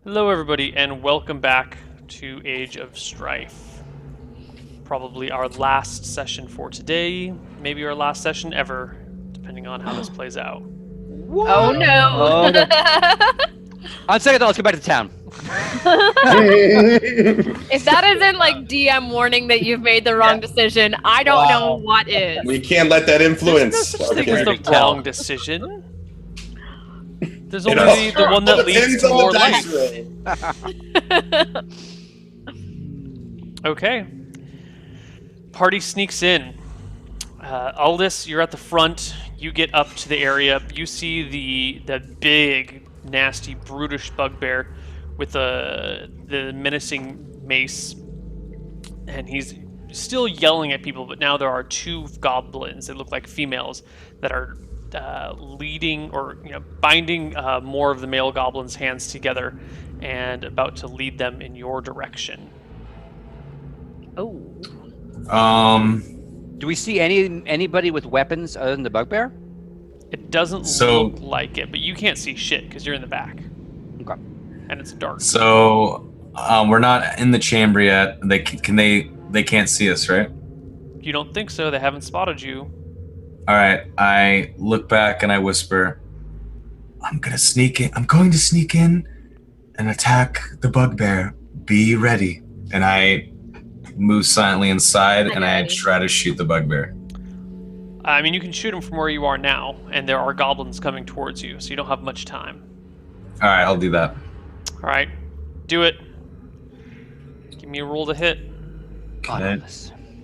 Hello, everybody, and welcome back to Age of Strife. Probably our last session for today, maybe our last session ever, depending on how this plays out. What? Oh no! Oh, no. On second thought, let's go back to town. If that isn't like DM warning that you've made the wrong decision, I don't know what is. We can't let that influence. There's no such thing as the wrong decision. There's It only the one that leads depends to on more the life. dice roll. Okay. Party sneaks in. Aldous, you're at the front. You get up to the area. You see the big, nasty, brutish bugbear with the menacing mace, and he's still yelling at people. But now there are two goblins. They look like females that are leading or binding more of the male goblins' hands together, and about to lead them in your direction. Oh. Do we see anybody with weapons other than the bugbear? It doesn't look like it, but you can't see shit because you're in the back. Okay. And it's dark. So we're not in the chamber yet. They can't see us, right? You don't think so? They haven't spotted you. All right. I look back and I whisper, I'm going to sneak in and attack the bugbear. Be ready. And I move silently inside and I try to shoot the bugbear. I mean, you can shoot him from where you are now, and there are goblins coming towards you, so you don't have much time. All right, I'll do that. All right, do it. Give me a roll to hit. God,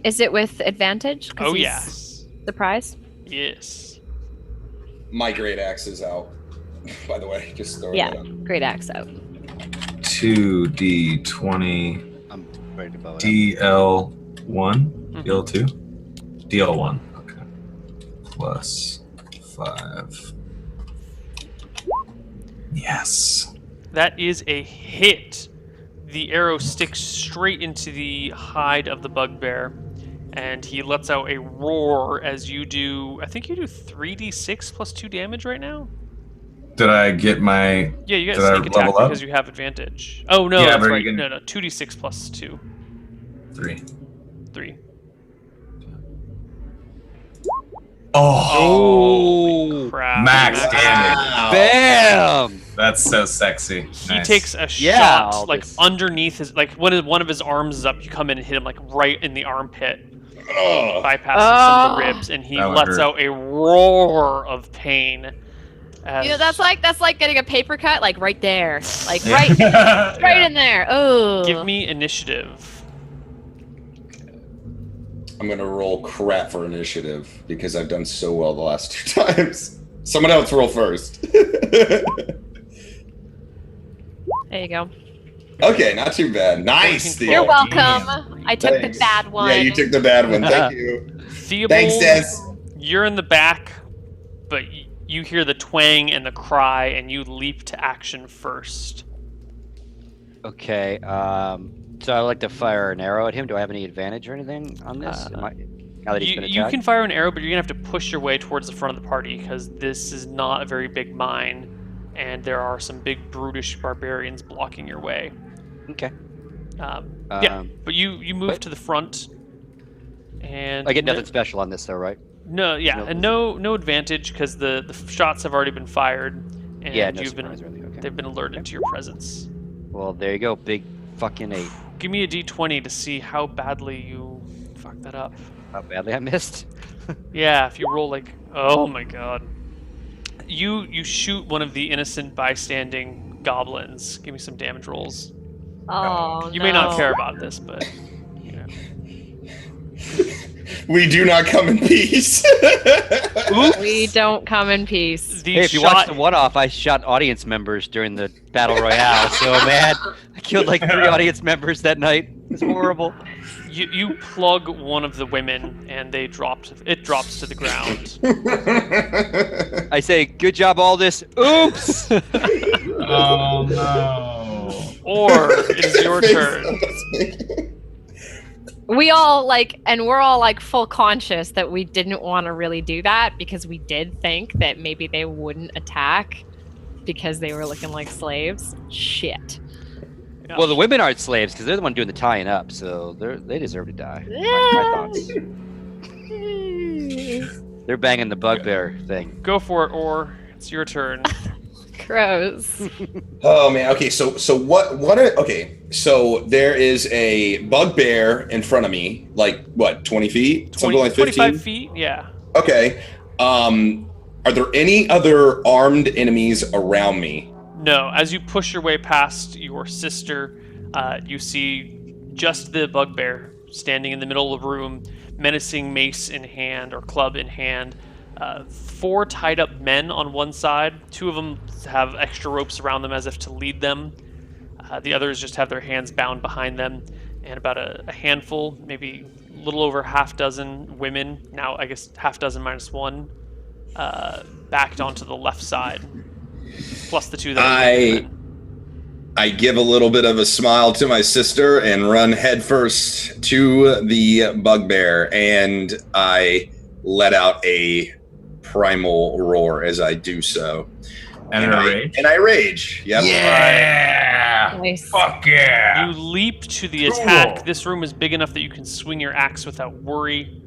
Is it with advantage? 'Cause Oh, he's yes. Surprise? Yes. My great axe is out. By the way, just throwing Yeah, that out. great axe out. 2d20 I'm ready to bow it up. DL1, Mhm. DL2, DL1. Okay. Plus 5. Yes. That is a hit. The arrow sticks straight into the hide of the bugbear, and he lets out a roar as you do. I think you do 3d6 plus 2 damage right now. Did I get my... Yeah, you got Did I sneak attack level up? because you have advantage. Oh no, Yeah, that's but right. you can- No, 2d6 plus 2. 3? 3. Oh! Holy crap! Max damage. Wow. Bam! That's so sexy. He Nice. takes a Yeah, shot all like this- underneath his, like when one of his arms is up. You come in and hit him like right in the armpit, Ugh. bypassing some of the Oh. ribs, and he That would lets hurt. out a roar of pain. As, You know, that's like getting a paper cut, like right there, like Yeah. right Yeah. in there. Oh. Give me initiative. I'm gonna roll crap for initiative because I've done so well the last 2 times. Someone else roll first. There you go. Okay, not too bad. Nice. 14, You're Theo. welcome. I took Thanks. the bad one. Yeah, you took the bad one. Thank you. Theobald, Thanks, Des. you're in the back, but you hear the twang and the cry, and you leap to action first. Okay, so I would like to fire an arrow at him. Do I have any advantage or anything on this? Now that he's been You attacked? can fire an arrow, but you're gonna have to push your way towards the front of the party because this is not a very big mine, and there are some big brutish barbarians blocking your way. Okay. Yeah, but you move but- to the front, and I get nothing special on this though, right? No, yeah, No- and no advantage because the shots have already been fired, and Yeah, no you've been surprise or anything. Okay. they've been alerted to your presence. Well, there you go. Big fucking 8. Give me a d20 to see how badly you fucked that up. How badly I missed. Yeah, if you roll like, oh my god, you shoot one of the innocent bystanding goblins. Give me some damage rolls. Oh, You may not no. care about this, but you know. We do not come in peace. We don't come in peace. The Hey, if you shot, watched the one-off, I shot audience members during the Battle Royale. So, man, I killed like 3 audience members that night. It's horrible. you plug one of the women, and it drops to the ground. I say, good job, Aldous. Oops! Oh no. Or it is your turn. We all we're all like full conscious that we didn't want to really do that because we did think that maybe they wouldn't attack because they were looking like slaves. Shit. Yeah. Well, the women aren't slaves because they're the one doing the tying up, so they deserve to die. My thoughts. They're banging the bugbear thing. Go for it, or it's your turn. Gross. Oh man. Okay. So okay. So there is a bugbear in front of me, like what, 20 feet? 20, Something like 15? 25 feet, yeah. Okay. Are there any other armed enemies around me? No, as you push your way past your sister, you see just the bugbear standing in the middle of the room, menacing mace in hand or club in hand. 4 tied up men on one side. 2 of them have extra ropes around them as if to lead them. The others just have their hands bound behind them. And about a handful, maybe a little over half dozen women, now I guess half dozen minus 1, backed onto the left side. Plus the 2 that are men. I give a little bit of a smile to my sister and run headfirst to the bugbear, and I let out a primal roar as I do so. And I rage. And I rage. Yep. Yeah. Nice. Fuck yeah. You leap to the attack. This room is big enough that you can swing your axe without worry.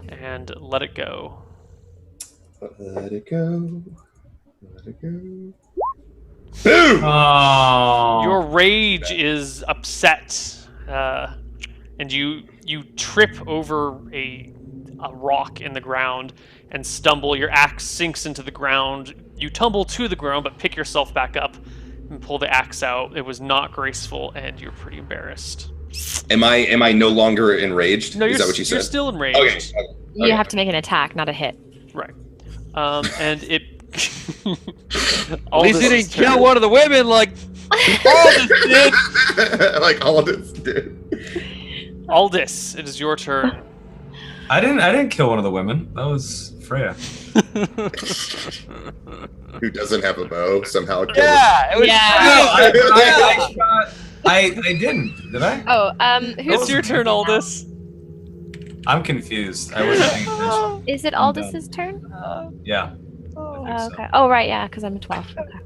And let it go. Let it go. Let it go. Boom! Oh. Your rage is upset, and you trip over a rock in the ground and stumble. Your axe sinks into the ground. You tumble to the ground, but pick yourself back up and pull the axe out. It was not graceful, and you're pretty embarrassed. Am I no longer enraged? No, Is that what you you're said? still enraged. Okay. You have to make an attack, not a hit. Right. And it. At least he didn't kill one of the women like Aldous did. Like Aldous did. Aldous, it is your turn. I didn't kill one of the women. That was Freya. Who doesn't have a bow somehow? Killed Yeah, it was Yeah. I didn't. Did I? Oh, It's who's your turn, Aldous. I'm confused. I wasn't paying attention. is it? Aldous' turn? Yeah. Oh, so. okay. Oh, right, yeah, because I'm a 12. Okay.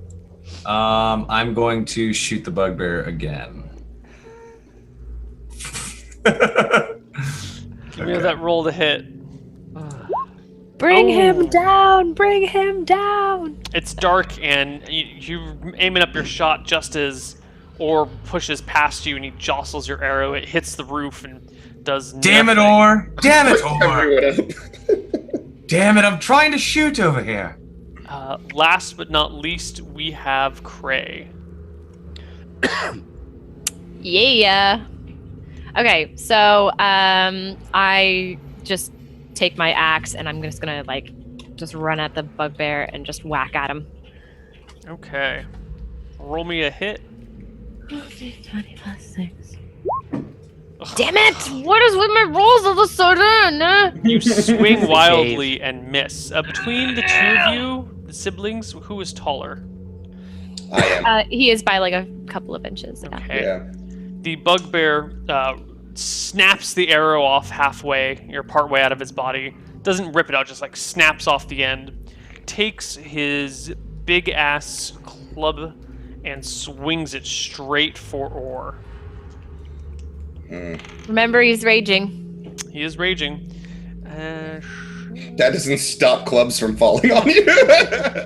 I'm going to shoot the bugbear again. Give me that roll to hit. Bring Oh. him down! Bring him down! It's dark, and you're aiming up your shot just as Orr pushes past you, and he jostles your arrow. It hits the roof and does Damn it, nothing. Orr! Damn it, Orr! Everyone up. Damn it! I'm trying to shoot over here. Last but not least, we have Cray. Yeah. Okay, so I just take my axe and I'm just gonna just run at the bugbear and just whack at him. Okay. Roll me a hit. 20 plus 6. Damn it! What is with my rolls all of a sudden? You swing wildly and miss. Between the 2 of you, the siblings, who is taller? I am. He is by a couple of inches. Yeah. Okay. Yeah. The bugbear snaps the arrow off halfway, you're partway out of his body. Doesn't rip it out, just snaps off the end. Takes his big ass club and swings it straight for Orr. Remember, he's raging. He is raging. That doesn't stop clubs from falling on you.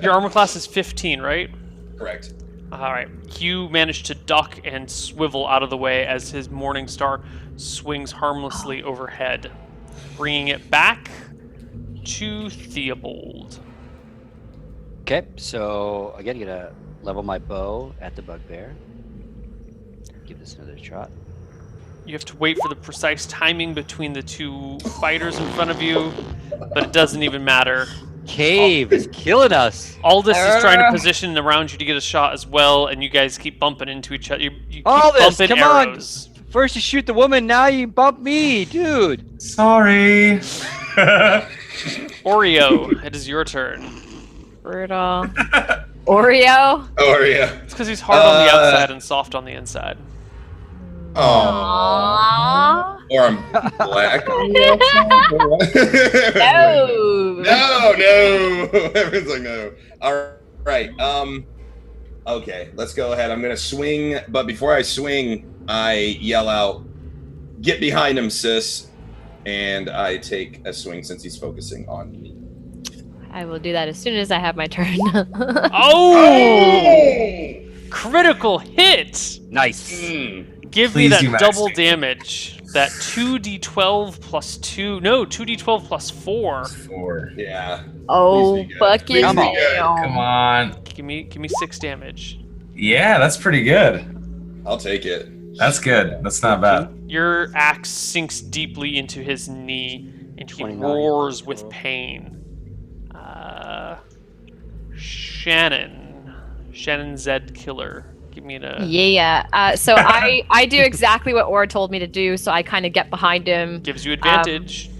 Your armor class is 15, right? Correct. Alright. You manage to duck and swivel out of the way as his morning star swings harmlessly overhead, bringing it back to Theobald. Okay, so again, gonna level my bow at the bugbear. Give this another shot. You have to wait for the precise timing between the 2 fighters in front of you, but it doesn't even matter. Cave is killing us. Aldous is trying to position around you to get a shot as well, and you guys keep bumping into each other. You keep Aldous, bumping come on. arrows. First you shoot the woman, now you bump me, dude. Sorry. Oreo, it is your turn. Brutal. Oreo? Oh yeah. It's because he's hard on the outside and soft on the inside. Oh. Aww. Or I'm black. No. No. Everyone's like no. All right. Okay, let's go ahead. I'm gonna swing, but before I swing, I yell out, "Get behind him, sis!" And I take a swing since he's focusing on me. I will do that as soon as I have my turn. Oh! Critical hit! Nice. Give Please, me you that double master. damage. That 2d12 plus 2. No, 2d12 plus 4. 4. Yeah. Oh, Please be good. fucking Please Come be on. good. Come on. Give me 6 damage. Yeah, that's pretty good. I'll take it. That's good. That's not bad. Your axe sinks deeply into his knee, and he 29. roars with pain. Shannon Zed Killer. Give me a Yeah. So I do exactly what Aura told me to do. So I kind of get behind him. gives you advantage.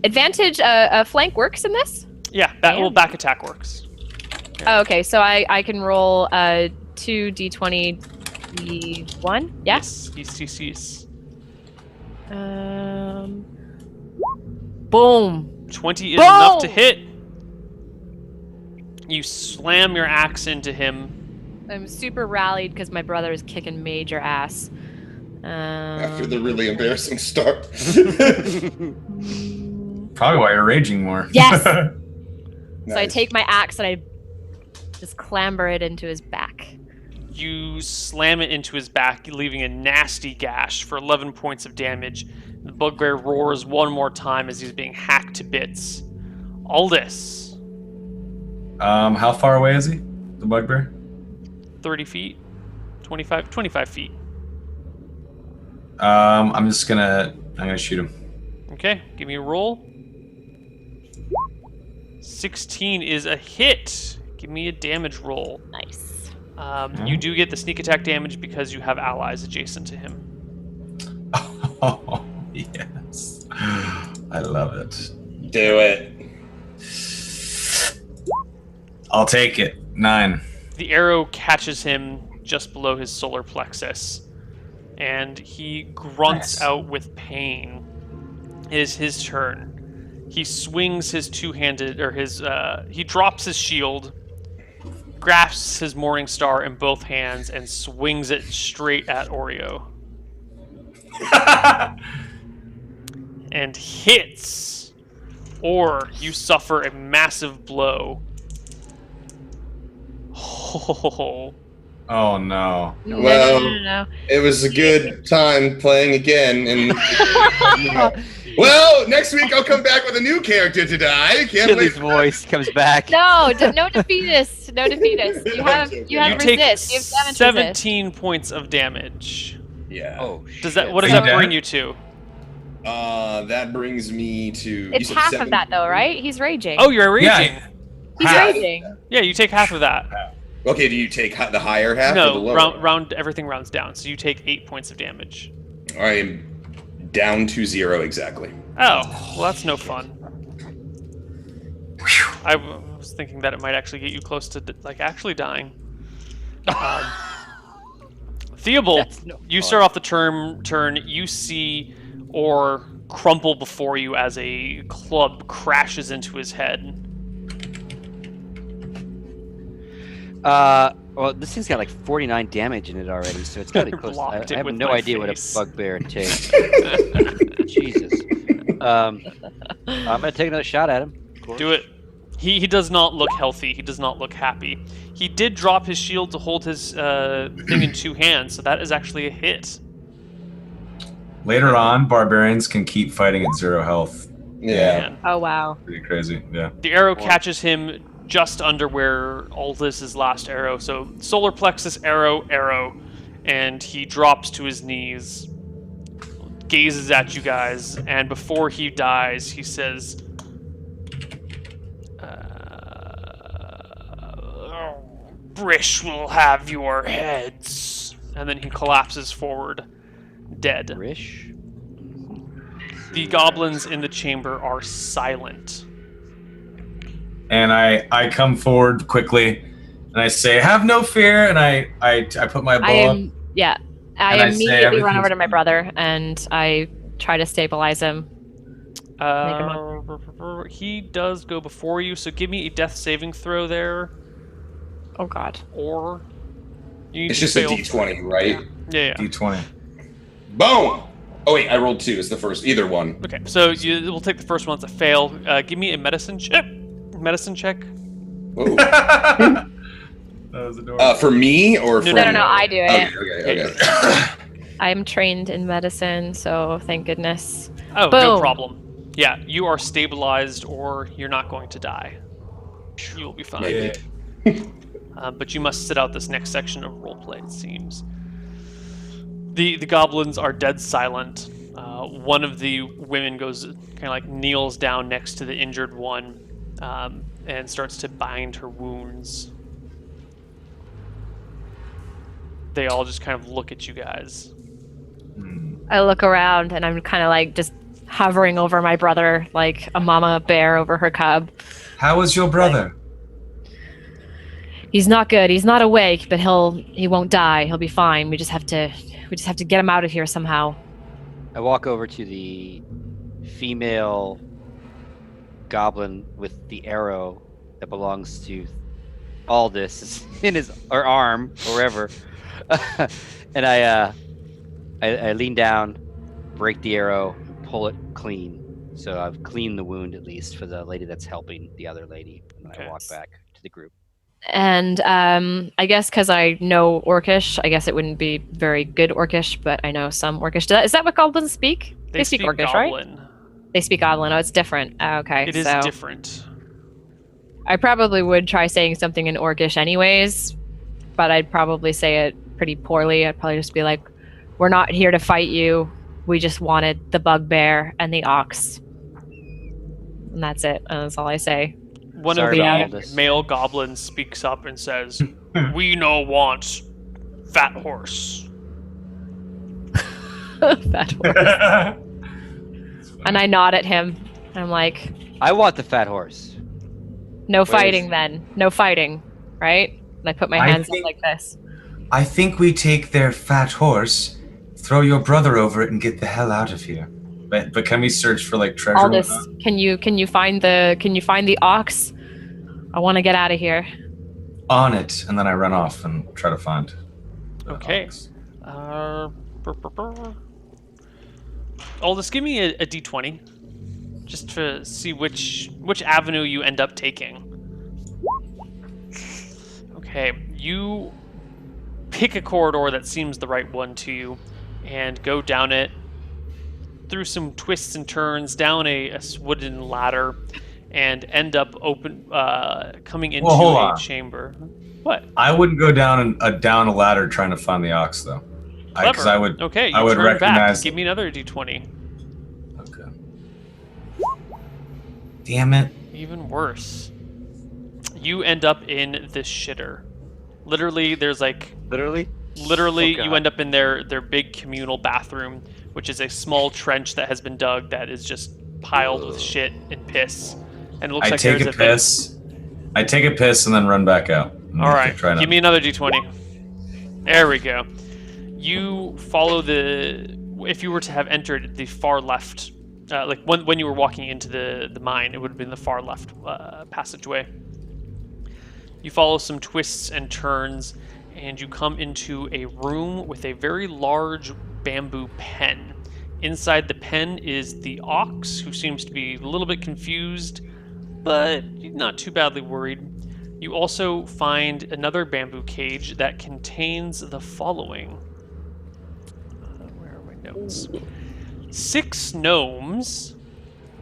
Advantage. Flank works in this. Yeah, back attack works. Oh, okay, so I can roll 2d20 d1. Yeah. Yes. Boom. 20 is enough to Boom! hit. You slam your axe into him. I'm super rallied because my brother is kicking major ass. After the really embarrassing start. Probably why you're raging more. Yes! So I Nice. take my axe and I just clamber it into his back. You slam it into his back, leaving a nasty gash for 11 points of damage. The bugbear roars one more time as he's being hacked to bits. Aldous, How far away is he? The bugbear? 30 feet, 25 feet. I'm gonna shoot him. Okay, give me a roll. 16 is a hit. Give me a damage roll. Nice. You do get the sneak attack damage because you have allies adjacent to him. Oh, yes. I love it. Do it. I'll take it. 9. The arrow catches him just below his solar plexus, and he grunts Nice. out with pain. It is his turn. He swings his two-handed, or he drops his shield, grasps his morning star in both hands, and swings it straight at Oreo. And hits, or you suffer a massive blow. Oh. Oh no. Well- No. It was a good time playing again, and well, next week I'll come back with a new character to die. Can't wait. Chili's voice comes back. No, no defeatist. No defeatist. You have You resist. take You have damage resist. 17 points of damage. Yeah. Oh, Does that? shit. What does Are you that bring dead? you to? That brings me to. you It's said half 7? of that though, right? He's raging. Oh, you're raging. Yeah. he's half. raging. Yeah, you take half of that. Okay, do you take the higher half or the No, lower? round everything rounds down. So you take 8 points of damage. I am down to 0 exactly. Oh, well, that's no fun. I was thinking that it might actually get you close to actually dying. Theobald, That's no you fun. start off the turn. You see or crumple before you as a club crashes into his head. Well, this thing's got like 49 damage in it already, so it's gotta be close. I Blocked it have with no my idea face. what a bugbear takes. Jesus. I'm gonna take another shot at him. Of course. Do it. He does not look healthy. He does not look happy. He did drop his shield to hold his thing in 2 hands, so that is actually a hit. Later on, barbarians can keep fighting at 0 health. Yeah. Man. Oh wow. Pretty crazy. Yeah. The arrow catches him just under where Aldous' last arrow. So solar plexus, arrow, and he drops to his knees, gazes at you guys, and before he dies, he says, Brish will have your heads. And then he collapses forward, dead. Rish? The goblins in the chamber are silent. And I come forward quickly, and I say, "Have no fear." And I put my bow I up. am yeah. I And I say immediately run over everything's to my brother and I try to stabilize him. He does go before you, so give me a death saving throw there. Oh God. or you need It's to just a fail. D20, right? Yeah. D20. Boom! Oh wait, I rolled 2 as the first. Either one. Okay, so we'll take the first one as a fail. Give me a medicine check. Medicine check. Whoa. That was adorable. For me or No, for No, I do it. Okay. I'm trained in medicine, so thank goodness. Oh, no Boom. problem. Yeah, you are stabilized, or you're not going to die. You will be fine. Maybe. But you must sit out this next section of roleplay, it seems. The goblins are dead silent. One of the women goes, kind of like kneels down next to the injured one, and starts to bind her wounds. They all just kind of look at you guys. I look around and I'm kind of like just hovering over my brother like a mama bear over her cub. How is your brother? He's not good. He's not awake, but he won't die. He'll be fine. We just have to get him out of here somehow. I walk over to the female goblin with the arrow that belongs to Aldous in his arm or wherever, and I lean down, break the arrow, pull it clean. So I've cleaned the wound at least for the lady that's helping the other lady, and then Okay. I walk back to the group. And I guess because I know Orcish, I guess it wouldn't be very good Orcish, but I know some Orcish. Is that what goblins speak? They speak Orcish, Goblin. right? They speak Goblin. Oh, it's different. Oh, okay. It is so different. I probably would try saying something in Orcish anyways, but I'd probably say it pretty poorly. I'd probably just be like, "We're not here to fight you. We just wanted the bugbear and the ox." And that's it. And that's all I say. One Sorry of about the all this. male goblins speaks up and says, "We no want fat horse." Fat horse. And I nod at him. I'm like, I want the fat horse. "No Where's- fighting then. No fighting, right?" And I put my I hands think- up like this. I think we take their fat horse, throw your brother over it, and get the hell out of here. But can we search for like treasure? and Aldous, whatnot? can you find the ox? I want to get out of here. On it, and then I run off and try to find. the Okay. ox. Aldous, give me a d20, just to see which avenue you end up taking. Okay, you pick a corridor that seems the right one to you, and go down it, through some twists and turns, down a wooden ladder, and end up coming into hold a on. chamber. What? I wouldn't go down a ladder trying to find the ox though. Because Clever. I would. Okay, you I would turn recognize. back. Give me another d20. Okay. Damn it! Even worse. You end up in the shitter. Literally, there's like Literally? literally Oh, you God. end up in their big communal bathroom, which is a small trench that has been dug that is just piled with shit and piss. And it looks I like take there's a a bit. piss. I take a piss and then run back out. All right, Try not- give me another d20. There we go. You follow the. If you were to have entered the far left, like when you were walking into the mine, it would have been the far left passageway. You follow some twists and turns, and you come into a room with a very large bamboo pen. Inside the pen is the ox, who seems to be a little bit confused, but not too badly worried. You also find another bamboo cage that contains the following. Where are my notes? 6 gnomes,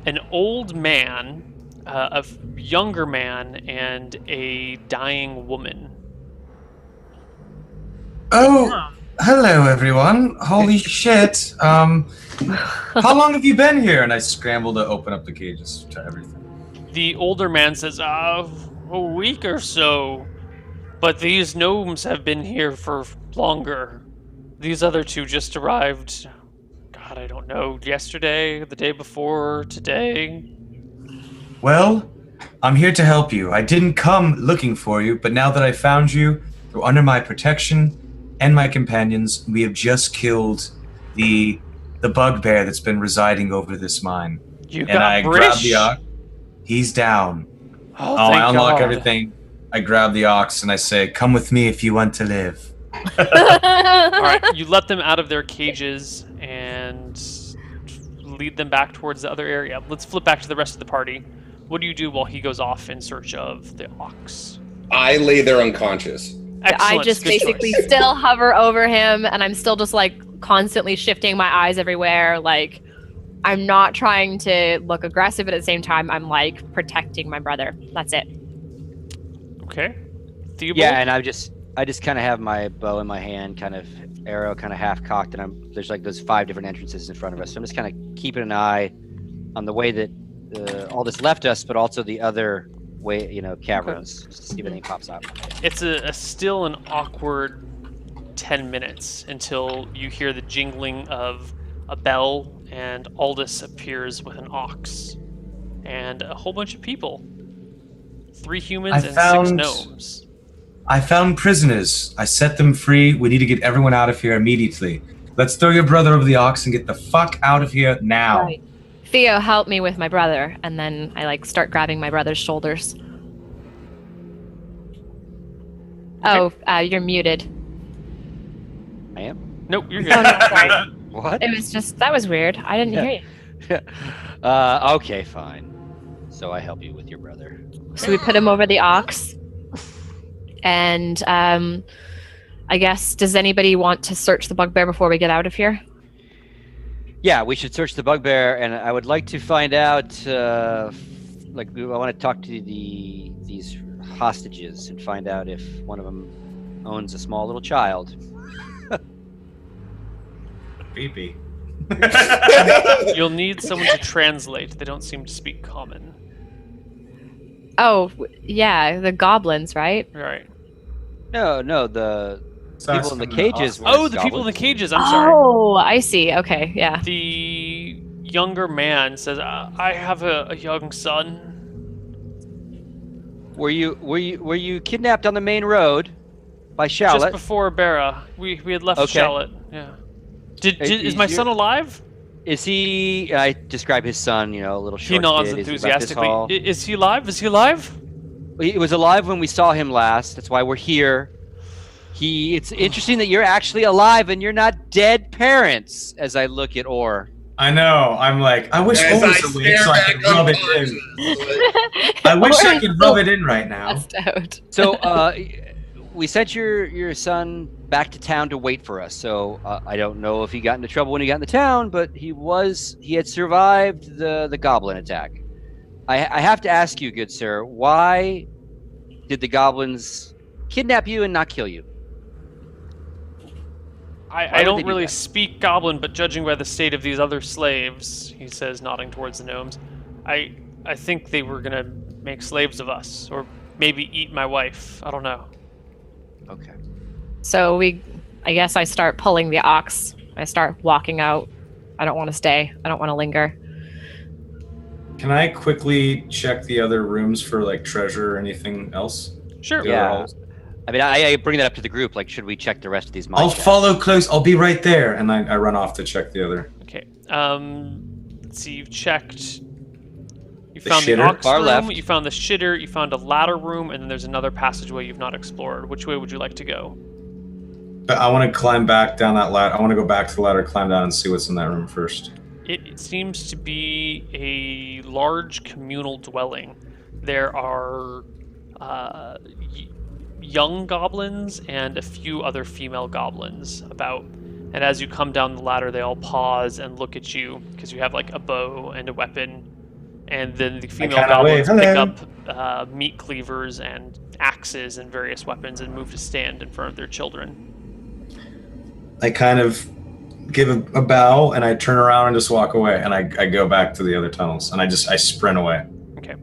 an old man, a younger man, and a dying woman. Oh, hello everyone! Holy shit! How long have you been here? And I scramble to open up the cages to everything. The older man says, a week or so. But these gnomes have been here for longer. These other 2 just arrived, God, I don't know, yesterday, the day before, today. Well, I'm here to help you. I didn't come looking for you, but now that I found you, you're under my protection and my companions. We have just killed the bugbear that's been residing over this mine. You And got I grab British? the ox. He's down. Oh, I thank unlock God. everything. I grab the ox and I say, "Come with me if you want to live." All right, you let them out of their cages and lead them back towards the other area. Let's flip back to the rest of the party. What do you do while he goes off in search of the ox? I lay there unconscious. Excellent. I just Good basically choice. still hover over him, and I'm still just like constantly shifting my eyes everywhere. Like, I'm not trying to look aggressive, but at the same time, I'm like protecting my brother. That's it. Okay. Theobald? Yeah, and I just kind of have my bow in my hand, kind of arrow kind of half cocked, and there's like those 5 different entrances in front of us. So I'm just kind of keeping an eye on the way that all this left us, but also the other way, caverns, just to see if anything pops up. It's a still an awkward 10 minutes until you hear the jingling of a bell and Aldous appears with an ox and a whole bunch of people. 3 humans and 6 gnomes. I found prisoners. I set them free. We need to get everyone out of here immediately. Let's throw your brother over the ox and get the fuck out of here now. Right. Theo, help me with my brother, and then I like start grabbing my brother's shoulders. Oh, you're muted. I am? Nope, you're good. Oh, no, sorry. What? It was just that was weird. I didn't hear you. Okay, fine. So I help you with your brother. So we put him over the ox, and I guess, does anybody want to search the bugbear before we get out of here? Yeah, we should search the bugbear, and I would like to find out. I want to talk to these hostages and find out if one of them owns a small little child. Creepy. You'll need someone to translate. They don't seem to speak common. Oh, yeah, the goblins, right? Right. No, the people in the cages. were Oh, the people in the goblins. cages. I'm sorry. Oh, I see. Okay, yeah. The younger man says, "I have a young son." Were you kidnapped on the main road by Just Charlotte? before Bera. We had left Okay. Charlotte. Yeah. Is my son alive? Is he? I describe his son. A little short He nods kid. Is he about this enthusiastically. tall? Is he alive? Is he alive? He was alive when we saw him last. That's why we're here. It's interesting that you're actually alive and you're not dead parents. As I look at Orr. I know. I'm like, I wish As Orr I was awake stare so I back could rub it in. unconscious. I wish I Orr could is rub so it in right now. passed out. So, we sent your son back to town to wait for us. So I don't know if he got into trouble when he got into town, but he had survived the goblin attack. I have to ask you, good sir, why did the goblins kidnap you and not kill you? I would they don't do really that? speak Goblin, but judging by the state of these other slaves, he says, nodding towards the gnomes, I think they were gonna make slaves of us, or maybe eat my wife. I don't know. Okay. So I guess I start pulling the ox. I start walking out. I don't want to stay. I don't want to linger. Can I quickly check the other rooms for like treasure or anything else? Sure. The Yeah. other halls? I mean, I bring that up to the group. Like, should we check the rest of these mine I'll shafts? follow close. I'll be right there. And I run off to check the other. Okay. Let's see. You've checked. You The found the shitter? ox Far room. left. You found the shitter. You found a ladder room, and then there's another passageway you've not explored. Which way would you like to go? But I want to climb back down that ladder. I want to go back to the ladder, climb down, and see what's in that room first. It seems to be a large communal dwelling. There are young goblins and a few other female goblins about. And as you come down the ladder, they all pause and look at you because you have like a bow and a weapon. And then the female kinda goblins wave, pick hello. up meat cleavers and axes and various weapons and move to stand in front of their children. I kind of give a bow and I turn around and just walk away. And I go back to the other tunnels and I sprint away. Okay.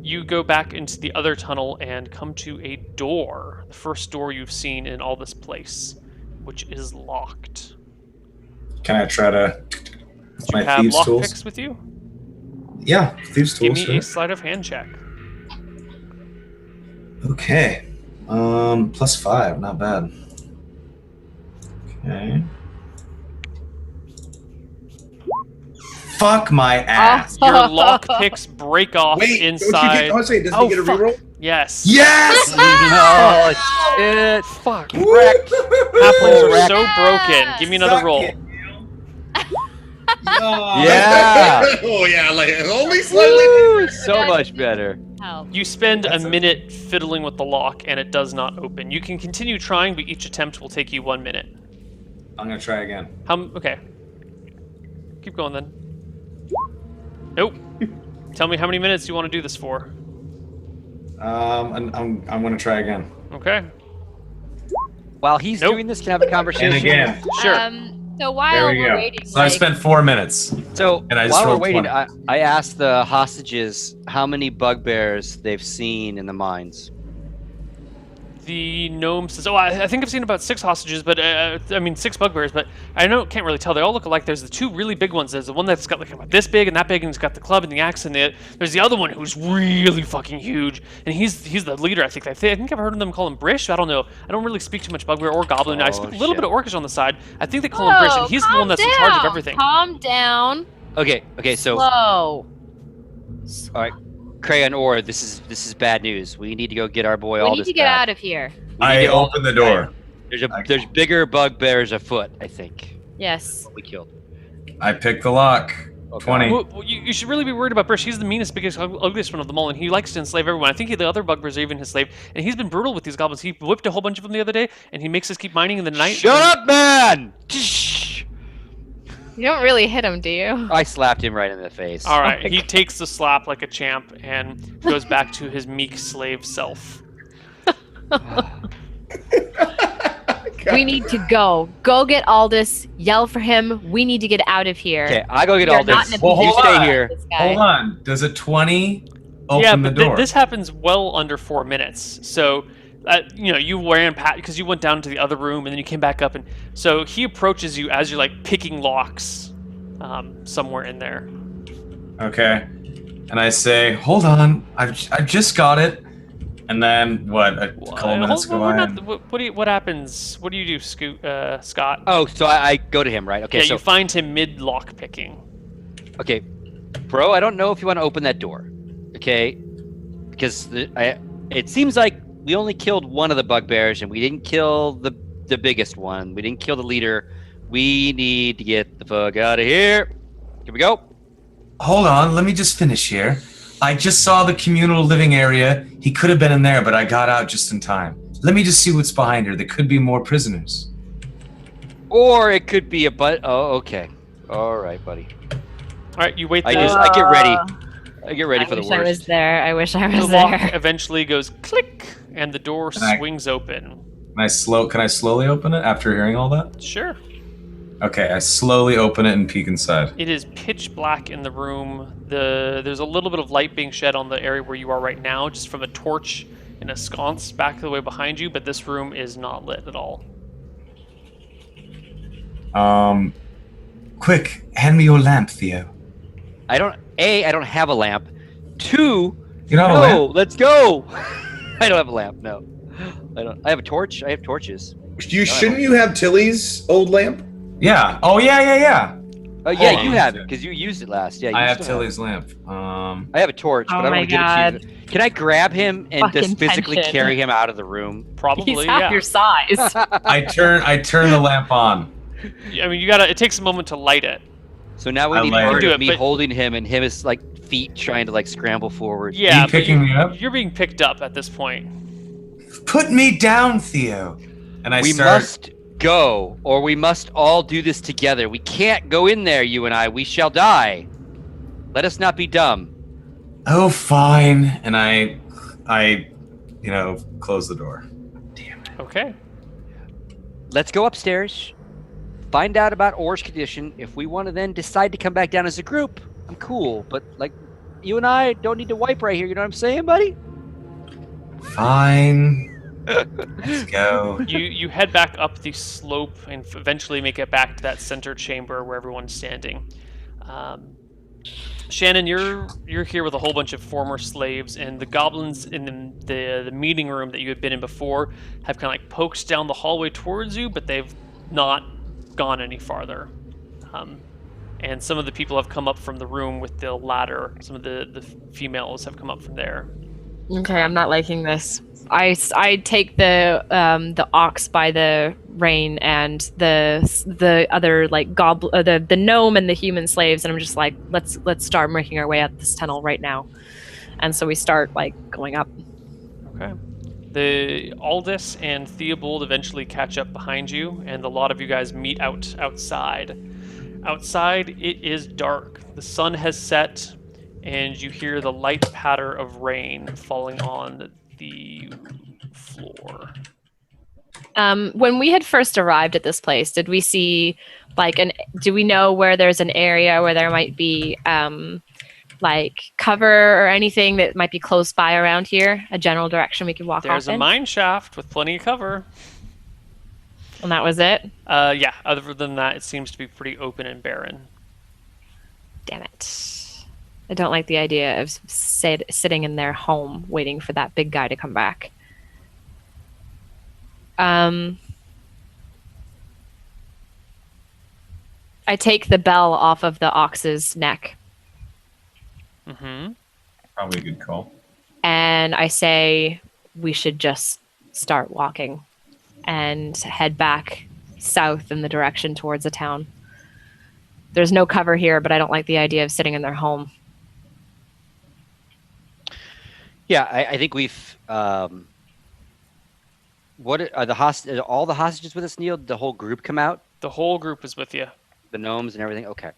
You go back into the other tunnel and come to a door, the first door you've seen in all this place, which is locked. Can I try to? Do you My have thieves' tools. lockpicks with you? Yeah, thieves' Give tools. me Sure. a sleight of hand check. Okay. +5, not bad. Okay. Fuck my ass. Your lockpicks break off Wait, inside. don't you get? I was saying, does Oh, he get a fuck. reroll? Yes. Yes! No, shit. Fuck. Wrecked. Halflings are Wrecked. so broken. Give me another roll. Yeah. Oh yeah, like only slightly. Woo, so much better. Help. You spend That's a minute fiddling with the lock, and it does not open. You can continue trying, but each attempt will take you 1 minute. I'm gonna try again. Okay. Keep going then. Nope. Tell me how many minutes you want to do this for. I'm gonna try again. Okay. While he's Nope. doing this, can I have a conversation? And again. Sure. So There while we we're go. waiting, So I spent 4 minutes. So And I just while we're rolled waiting, 20. I asked the hostages how many bugbears they've seen in the mines. The gnome says, "Oh, I think I've seen about 6 hostages, but I mean 6 bugbears, but can't really tell. They all look alike. There's the 2 really big ones. There's the one that's got like about this big and that big, and he's got the club and the axe, and there's the other one who's really fucking huge, and he's the leader. I think I've heard of them call him Brish. I don't know. I don't really speak too much bugbear or goblin. I Oh, speak a little shit. bit of Orcish on the side. I think they call him Brish, and he's the one that's in charge of everything. Calm down. Okay, so Slow. all right, Crayon Or, this is bad news. We need to go get our boy We Aldous need to get back. out of here. We need I to go- opened the door. There's bigger bugbears afoot, I think. Yes. We killed. I picked the lock. Okay. 20. Well, you should really be worried about Brish. He's the meanest, biggest, ugliest one of them all, and he likes to enslave everyone. I think the other bugbears are even his slave, and he's been brutal with these goblins. He whipped a whole bunch of them the other day, and he makes us keep mining in the night. Shut up, man! You don't really hit him, do you? I slapped him right in the face. All right, my he takes the slap like a champ and goes back to his meek slave self. We need to go. Go get Aldous. Yell for him. We need to get out of here. Okay, I go get You're Aldous. not in a Well, You hold stay on. here. This guy. Hold on. Does a 20 open Yeah, the but door? this happens well under 4 minutes. So, you ran past because you went down to the other room and then you came back up, and so he approaches you as you're like picking locks, somewhere in there. Okay. And I say, hold on. I've just got it. And then, what, a couple minutes go by? and- What happens? What do you do, Scott? Oh, so I go to him, right? Okay, Yeah, so you find him mid lock picking. okay, bro, I don't know if you want to open that door, okay? Because it seems like we only killed one of the bugbears, and we didn't kill the biggest one. We didn't kill the leader. We need to get the fuck out of here. Here we go. Hold on. Let me just finish here. I just saw the communal living area. He could have been in there, but I got out just in time. Let me just see what's behind her. There could be more prisoners. Or it could be a Oh, okay. All right, buddy. All right, you wait. I The, get ready. I get ready I for the wish I was worst. there. I wish I the was lock there. eventually goes click, and the door And I- swings open. Can I slowly open it after hearing all that? Sure. Okay, I slowly open it and peek inside. It is pitch black in the room. There's a little bit of light being shed on the area where you are right now, just from a torch in a sconce back the way behind you, but this room is not lit at all. Quick, hand me your lamp, Theo. I don't have a lamp. 2, You don't have a lamp? no, let's go. I don't have a lamp. No, I don't. I have a torch. I have torches. Shouldn't you have Tilly's old lamp? Yeah. Oh, yeah. Oh yeah, Oh, you have it okay. because you used it last. Yeah, you I have still Tilly's lamp. I have a torch, Oh but I don't my want to give it to you. Can I grab him and Fucking just physically tension. carry him out of the room? Probably, He's half yeah. your size. I turn the lamp on. I mean, you gotta. It takes a moment to light it. So now we I need like part it. of me But- holding him and him is like feet trying to like scramble forward. Yeah, you picking me up? You're being picked up at this point. Put me down, Theo. And I We start. must go, or we must all do this together. We can't go in there, you and I. We shall die. Let us not be dumb. Oh, fine. And I, close the door. Damn it. Okay. Let's go upstairs, find out about Or's condition. If we want to then decide to come back down as a group, I'm cool. But like, you and I don't need to wipe right here. You know what I'm saying, buddy? Fine. Let's go. You head back up the slope and eventually make it back to that center chamber where everyone's standing. Shannon, you're here with a whole bunch of former slaves, and the goblins in the meeting room that you had been in before have kind of like poked down the hallway towards you, but they've not gone any farther. And some of the people have come up from the room with the ladder. Some of the females have come up from there. Okay, I'm not liking this. I take the ox by the rein and the other like the gnome and the human slaves, and I'm just like, let's start making our way out this tunnel right now. And so we start like going up. Okay. The Aldous and Theobald eventually catch up behind you, and a lot of you guys meet outside. Outside, it is dark. The sun has set, and you hear the light patter of rain falling on the floor. When we had first arrived at this place, did we see do we know where there's an area where there might be like cover or anything that might be close by around here? A general direction we could walk There's off a in? mine shaft with plenty of cover. And that was it? Yeah, other than that, it seems to be pretty open and barren. Damn it. I don't like the idea of sitting in their home waiting for that big guy to come back. I take the bell off of the ox's neck Mm-hmm. Probably a good call. and I say we should just start walking and head back south in the direction towards the town. There's no cover here, but I don't like the idea of sitting in their home. Yeah, I think we've. What are are all the hostages with us, Neil? Did the whole group come out? The whole group is with you. The gnomes and everything? Okay.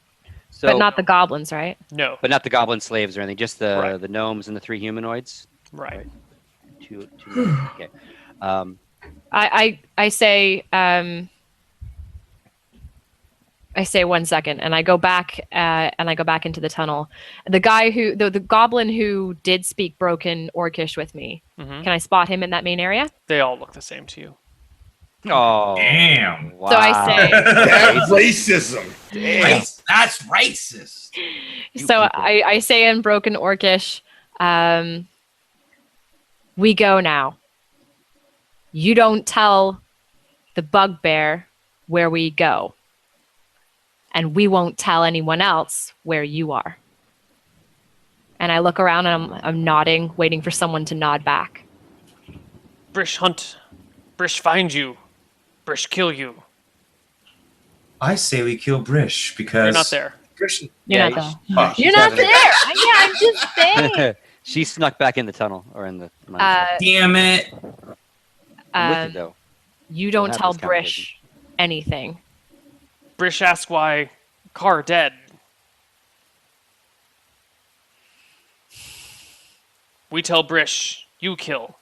So, But not the goblins, right? No. but not the goblin slaves or anything, just the, Right. the gnomes and the 3 humanoids? Right. Two, okay. I say I say 1 second, and I go back into the tunnel. The guy the goblin who did speak broken Orcish with me. Mm-hmm. Can I spot him in that main area? They all look the same to you. Oh. Damn. Wow. So I say, That's racism. Damn. That's racist. You so people. I say in broken Orcish, we go now. You don't tell the bugbear where we go, and we won't tell anyone else where you are. And I look around and I'm nodding, waiting for someone to nod back. Brish hunt. Brish find you. Brish kill you. I say we kill Brish because You're not there. Brish. You're Yeah, not there. Fuck. she's You're not having- there. I'm just saying. She snuck back in the tunnel or in the. mine shaft. Damn it. I'm with you though. You We'll don't have tell this conversation. Brish anything. Brish asks why Carr dead. We tell Brish, you kill.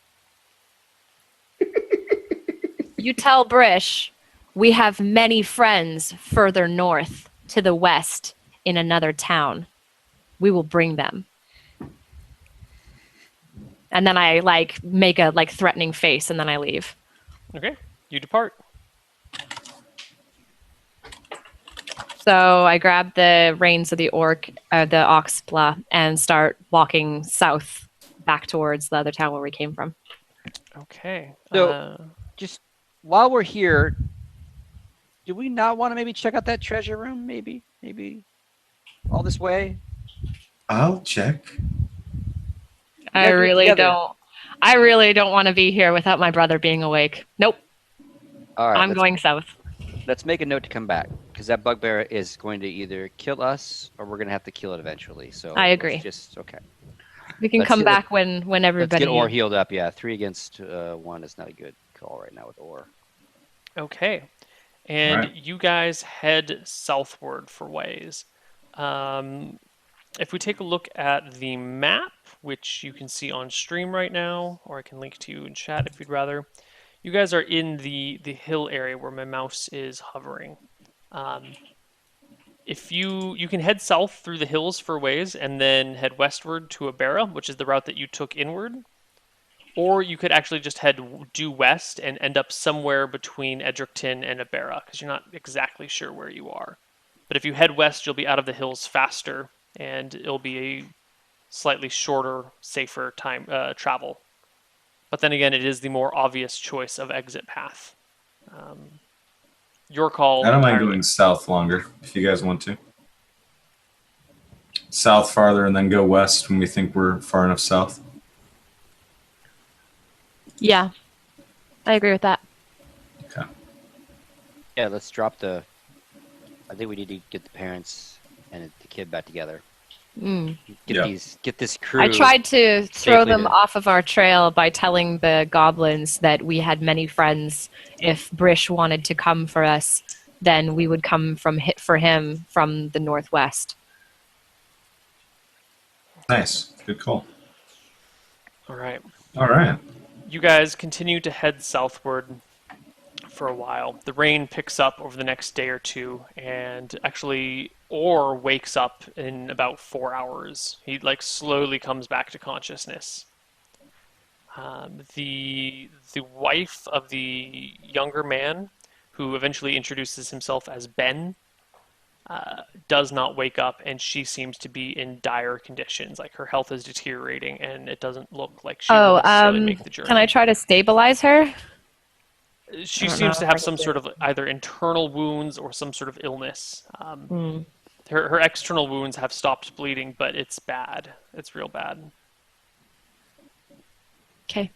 You tell Brish we have many friends further north to the west in another town. We will bring them. And then I make a threatening face and then I leave. Okay, you depart. So I grab the reins of the ox, and start walking south back towards the other town where we came from. Okay. So- Just while we're here, do we not want to maybe check out that treasure room? Maybe all this way. I'll check. I gotta do it really together. don't. I really don't want to be here without my brother being awake. Nope. All right, I'm going south. Let's make a note to come back because that bugbear is going to either kill us or we're going to have to kill it eventually. So I agree. let's just okay. We can Let's come see, back when Let's everybody. get Or healed up. Yeah, 3 against 1 is not a good call right now with Or. Okay. And Right. you guys head southward for ways. If we take a look at the map, which you can see on stream right now, or I can link to you in chat if you'd rather, you guys are in the hill area where my mouse is hovering. If you can head south through the hills for ways and then head westward to Abera, which is the route that you took inward. Or you could actually just head due west and end up somewhere between Edricton and Abera, because you're not exactly sure where you are. But if you head west, you'll be out of the hills faster, and it'll be a slightly shorter, safer time travel. But then again, it is the more obvious choice of exit path. Your call. I don't mind entirely. going south longer if you guys want to. South farther and then go west when we think we're far enough south. Yeah, I agree with that. Okay. Yeah, let's drop the. I think we need to get the parents and the kid back together. Mm. Get this crew. I tried to throw safely them to- off of our trail by telling the goblins that we had many friends. If Brish wanted to come for us, then we would come for him from the northwest. Nice. Good call. All right. All right. You guys continue to head southward for a while. The rain picks up over the next day or two, and actually Orr wakes up in about 4 hours. He slowly comes back to consciousness. The wife of the younger man, who eventually introduces himself as Ben, does not wake up, and she seems to be in dire conditions. Like, her health is deteriorating, and it doesn't look like she will necessarily make the journey. Can I try to stabilize her? She I don't seems know to if I have some can do sort of either internal wounds or some sort of illness. Hmm. Her external wounds have stopped bleeding, but it's bad. It's real bad. Okay.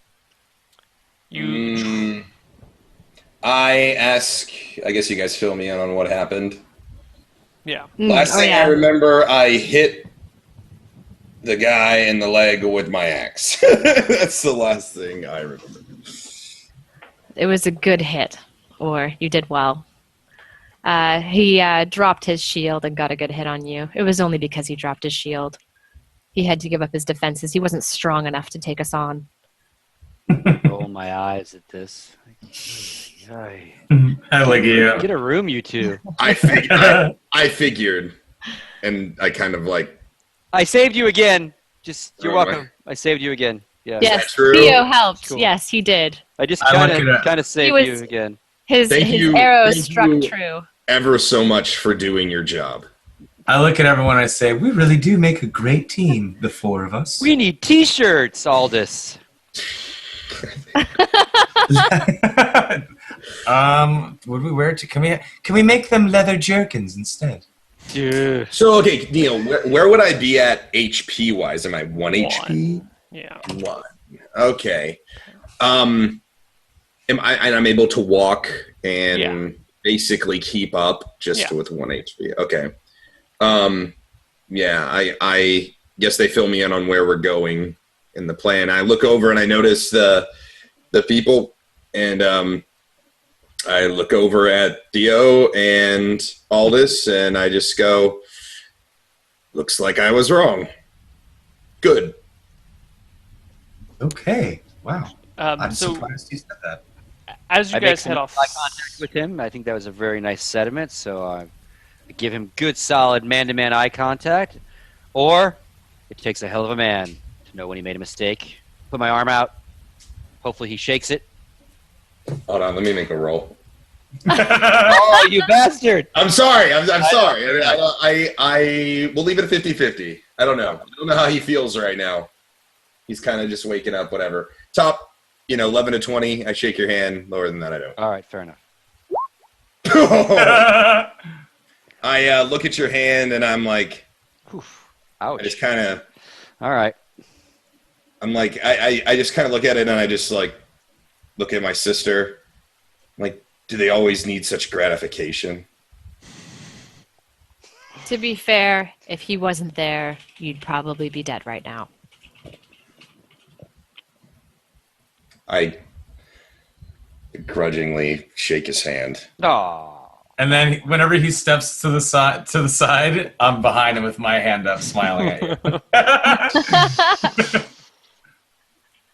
You I ask. I guess you guys fill me in on what happened. yeah. Last thing I remember, I hit the guy in the leg with my axe. That's the last thing I remember. It was a good hit, or you did well. He dropped his shield and got a good hit on you. It was only because he dropped his shield. He had to give up his defenses. He wasn't strong enough to take us on. Roll my eyes at this. Ay. I like you. Get a room, you two. I figured, and I kind of like. I saved you again. You're Oh, welcome. I saved you again. Yeah. Yes, true? Theo helped. Cool. Yes, he did. I just I like it. kind of saved was- you again. His Thank you- arrow thank struck you. true. Ever so much for doing your job. I look at everyone and I say, we really do make a great team, the four of us. We need T-shirts, Aldous. Would we wear can we make them leather jerkins instead? Dude. So okay, Neil, where would I be at HP wise? Am I 1 HP? Yeah. 1. Okay. I'm able to walk and Yeah. basically keep up just Yeah. with 1 HP. Okay. Yeah, I guess they fill me in on where we're going in the plan. I look over and I notice the people, and I look over at Dio and Aldous, and I just go, looks like I was wrong. Good. Okay. Wow. I'm So surprised you said that. as you I make guys some head off, eye contact with him. I think that was a very nice sentiment. So I give him good, solid man-to-man eye contact. Or it takes a hell of a man to know when he made a mistake. Put my arm out. Hopefully he shakes it. Hold on, let me make a roll. Oh, you bastard! I'm sorry. I'm sorry. I will leave it at 50-50. I don't know. I don't know how he feels right now. He's kind of just waking up, whatever. Top, 11 to 20, I shake your hand. Lower than that, I don't. All right, fair enough. I look at your hand and I'm like, Oof. I Ouch. just kind of, All right. I'm like, I just kind of look at it and I just like look at my sister. I'm like, do they always need such gratification? To be fair, if he wasn't there, you'd probably be dead right now. I begrudgingly shake his hand. Oh. And then whenever he steps to the side, I'm behind him with my hand up, smiling at you.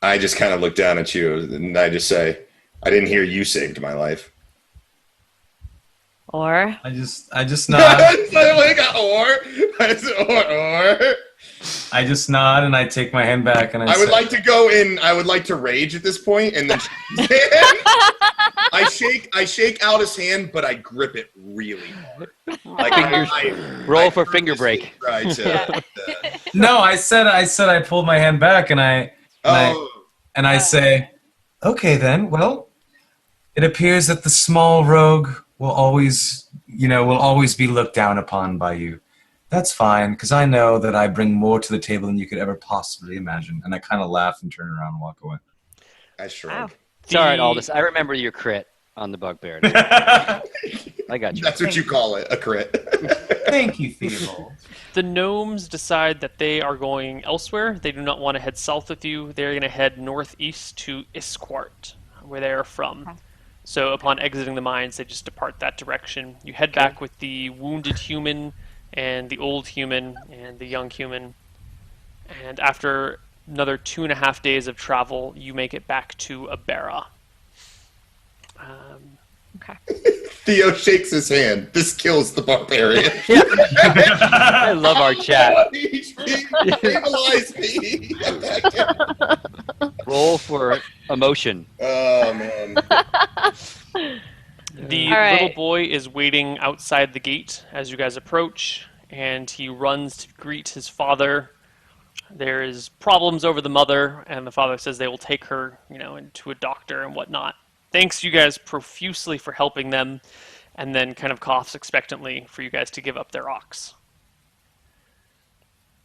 I just kind of look down at you and I just say, I didn't hear you saved my life. Or I just nod. or. I just nod and I take my hand back and I would like to go in. I would like to rage at this point, and then I shake out his hand, but I grip it really hard. Like Roll for finger break. Right. No, I said I pulled my hand back and I say, okay then, well, it appears that the small rogue will always be looked down upon by you. That's fine, because I know that I bring more to the table than you could ever possibly imagine. And I kind of laugh and turn around and walk away. I shrug. It's all right, The- Aldous. I remember your crit on the bugbear. I got you. That's what you call it, a crit. Thank you, Theobald. The gnomes decide that they are going elsewhere. They do not want to head south with you. They're going to head northeast to Isquart, where they are from. Okay. So upon exiting the mines, they just depart that direction. You head back with the wounded human and the old human and the young human. And after another 2.5 days of travel, you make it back to Abera. Okay. Theo shakes his hand. This kills the barbarian. I love our chat. He stabilized me. Roll for emotion. Oh, man. The All right. little boy is waiting outside the gate as you guys approach, and he runs to greet his father. There is problems over the mother, and the father says they will take her, into a doctor and whatnot. Thanks you guys profusely for helping them, and then kind of coughs expectantly for you guys to give up their ox.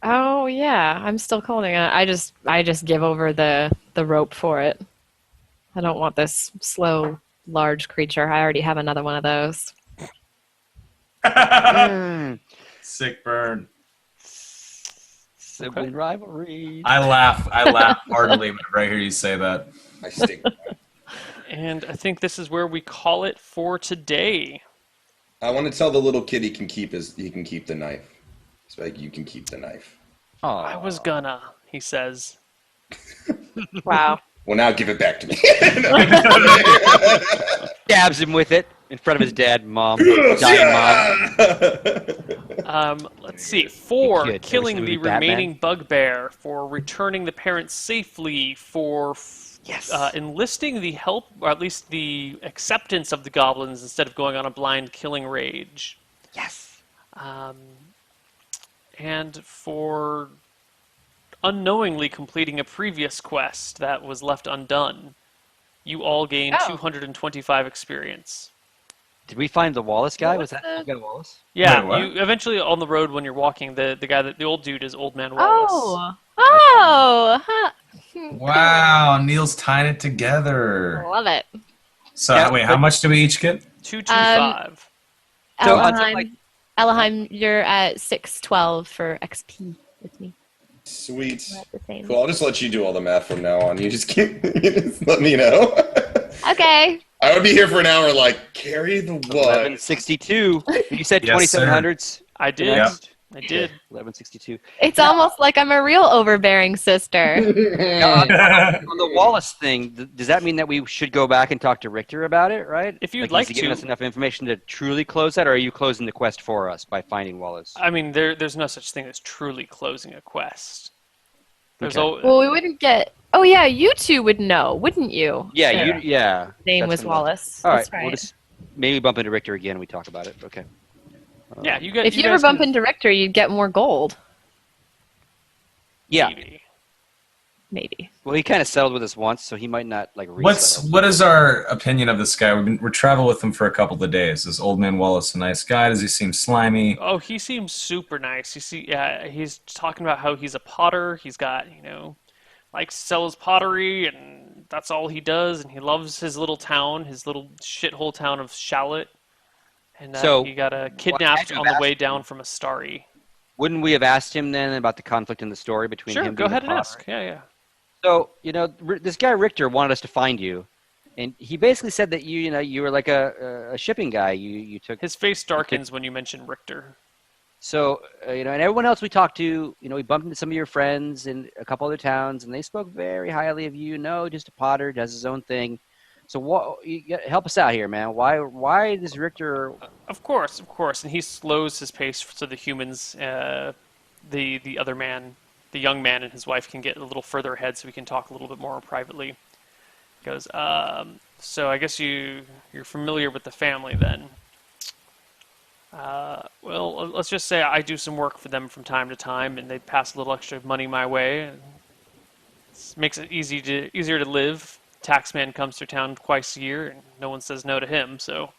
Oh yeah, I'm still holding it. I just give over the rope for it. I don't want this slow, large creature. I already have another one of those. Sick burn. Sibling rivalry. I laugh heartily whenever I hear you say that. I stink. And I think this is where we call it for today. I want to tell the little kid he can keep the knife. It's like, you can keep the knife. I was gonna, he says. Wow. Well, now give it back to me. Stabs him with it in front of his dad, mom, dying mom. Let's see. For Kid, ever killing seen the Batman? remaining bugbear, for returning the parents safely, for Yes. enlisting the help, or at least the acceptance of the goblins instead of going on a blind killing rage. Yes. And for unknowingly completing a previous quest that was left undone. You all gain Oh. 225 experience. Did we find the Wallace guy? What Was was that the guy Wallace? Yeah, Wait, what? you eventually on the road when you're walking, the guy that the old dude is Old Man Wallace. Huh. Wow, Neil's tying it together. Love it. So Yeah, wait, how but- much do we each get? 225. So, Elahim, Elahim, you're at 612 for XP with me. Sweet. We're at the same. Cool. I'll just let you do all the math from now on. You just let me know. Okay. I would be here for an hour. Like, carry the what? 1162. You said Yes, sir. 2700s. I did. Yep. I did. 1162. It's almost like I'm a real overbearing sister. Now, on the Wallace thing, does that mean that we should go back and talk to Richter about it, right? If you'd Has like he given to. us enough information to truly close that, or are you closing the quest for us by finding Wallace? I mean, there's no such thing as truly closing a quest. There's Okay. Well, we wouldn't get. Oh yeah, you two would know, wouldn't you? Yeah, Yeah. yeah. Name That's was gonna- Wallace. All right, That's right. we'll just maybe bump into Richter again and we talk about it. Okay. yeah, you get. If you ever guys bump can- into Richter, you'd get more gold. Yeah. maybe. Maybe. Well, he kind of settled with us once, so he might not like resettle. What is our opinion of this guy? We're traveling with him for a couple of days. Is Old Man Wallace a nice guy? Does he seem slimy? Oh, he seems super nice. You see, yeah, he's talking about how he's a potter. He's got, likes to sell his pottery, and that's all he does. And he loves his little town, his little shithole town of Shallot. And So, he got had kidnapped you on the asked way him- down from Astari. Wouldn't we have asked him then about the conflict in the story between Sure, him? go being the ahead and potter? ask. Yeah, yeah. So, this guy Richter wanted us to find you, and he basically said that you were like a shipping guy. You took His face darkens when you mention Richter. so and everyone else we talked to, we bumped into some of your friends in a couple other towns, and they spoke very highly of you. No, just a potter, does his own thing. So help us out here, man. Why does Richter? Of course, and he slows his pace so the humans, the other man, the young man and his wife can get a little further ahead so we can talk a little bit more privately. He goes, so I guess you're familiar with the family then. Well, let's just say I do some work for them from time to time, and they pass a little extra money my way. And it makes it easier to live. Taxman comes through town twice a year, and no one says no to him, so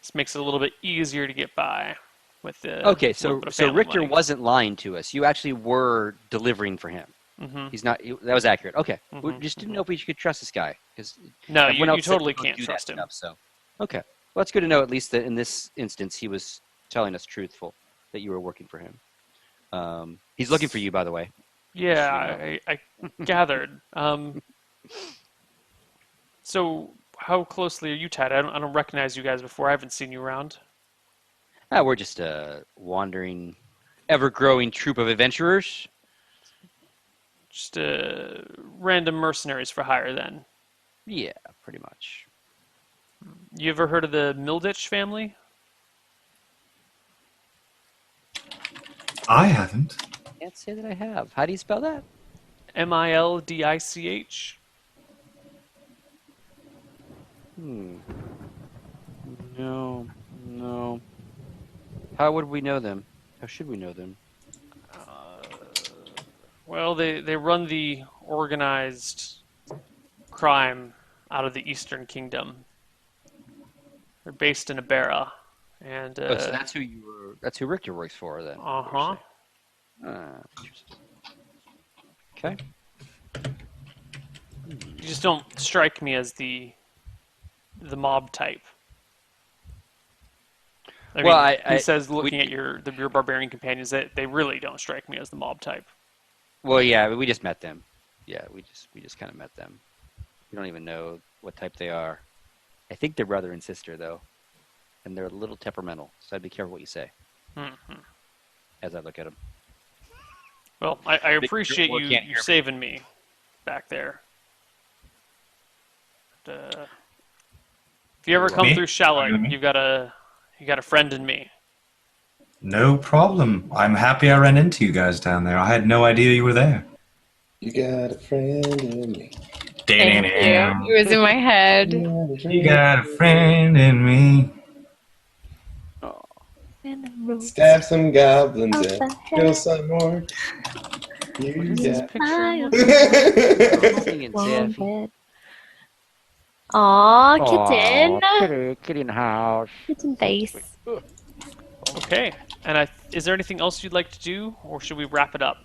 this makes it a little bit easier to get by with the Okay, little so bit of so family Richter money. wasn't lying to us. You actually were delivering for him. Mm-hmm. He's not. That was accurate. Okay. We Mhm, just didn't know if we could trust this guy because No, everyone you else said totally don't can't do that trust him. stuff, so okay. Well, that's good to know. At least that in this instance, he was telling us truthful that you were working for him. He's looking for you, by the way. Yeah, I gathered. So how closely are you tied? I don't recognize you guys before. I haven't seen you around. We're just a wandering, ever-growing troop of adventurers. Just random mercenaries for hire, then. Yeah, pretty much. You ever heard of the Milditch family? I haven't. Can't say that I have. How do you spell that? Mildich. No, no. How would we know them? How should we know them? Well, they run the organized crime out of the Eastern Kingdom. They're based in Ibarra, and Oh, so that's who you were. That's who Richter works for, then. uh-huh. Interesting. Okay. You just don't strike me as the mob type. Well, mean, I- he says, we- looking at your barbarian companions, that they really don't strike me as the mob type. Well, yeah, we just met them. Yeah, we just kind of met them. We don't even know what type they are. I think they're brother and sister, though, and they're a little temperamental. So I'd be careful what you say Mhm. as I look at them. Well, I appreciate Well, you can't hear me. saving me back there. But, if you ever come Me? through Shallot, Me? you got a friend in me. No problem. I'm happy I ran into you guys down there. I had no idea you were there. You got a friend in me. Thank you. It was in my head. You got a friend in me. Stab some goblins and kill some more. You What is this got. picture? Singing Sappy. Aw, Aw, kitten. kitty in the house. Kitten face. Okay. And is there anything else you'd like to do, or should we wrap it up?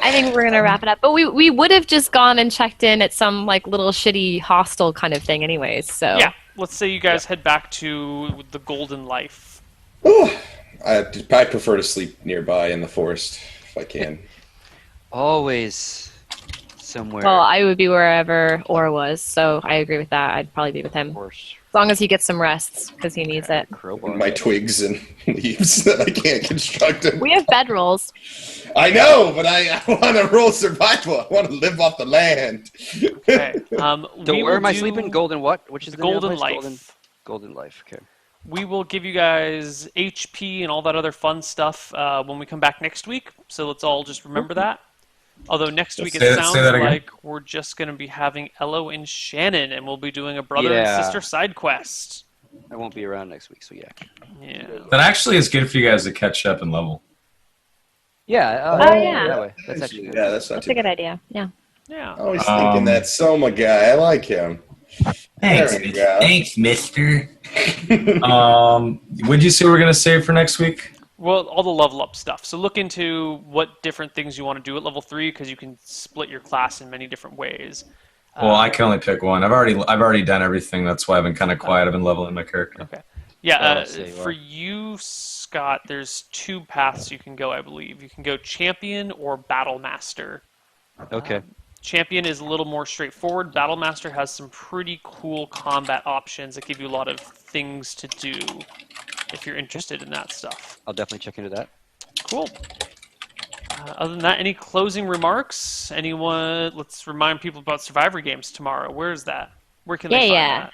I think we're gonna wrap it up. But we would have just gone and checked in at some like little shitty hostel kind of thing anyways, so Yeah. Let's say you guys head back to the Golden Life. I prefer to sleep nearby in the forest if I can. Always somewhere. well, I would be wherever Or was, so I agree with that. I'd probably be with him. Of course. As long as he gets some rest, because he needs it. Crowbar. My twigs and leaves that I can't construct them. We have bedrolls. I know, but I want to roll survival. I want to live off the land. Okay. So we where will am I do sleeping? Golden what? Which is the Golden name of the place? Life. Golden Life. Okay. We will give you guys HP and all that other fun stuff when we come back next week. So let's all just remember that. Although next week it Say sounds that again. like we're just going to be having Ello and Shannon, and we'll be doing a brother and Yeah. sister side quest. I won't be around next week, so yeah. Yeah. That actually is good for you guys to catch up and level. Yeah. Oh, yeah. That way. That's actually good. Yeah, that's not That's too a good idea. Yeah. Yeah. Always thinking that Soma guy. I like him. Thanks, There we go. thanks, mister. Would you say we're gonna save for next week? Well, all the level up stuff. So look into what different things you want to do at level 3, because you can split your class in many different ways. Well, I can only pick one. I've already done everything. That's why I've been kind of quiet. I've been leveling my character. Okay. Yeah, so you for are. you, Scott, there's 2 paths you can go, I believe. You can go Champion or Battle Master. Okay. Champion is a little more straightforward. Battle Master has some pretty cool combat options that give you a lot of things to do if you're interested in that stuff. I'll definitely check into that. Cool. Other than that, any closing remarks? Anyone? Let's remind people about Survivor Games tomorrow. Where is that? Where can they find Yeah. that?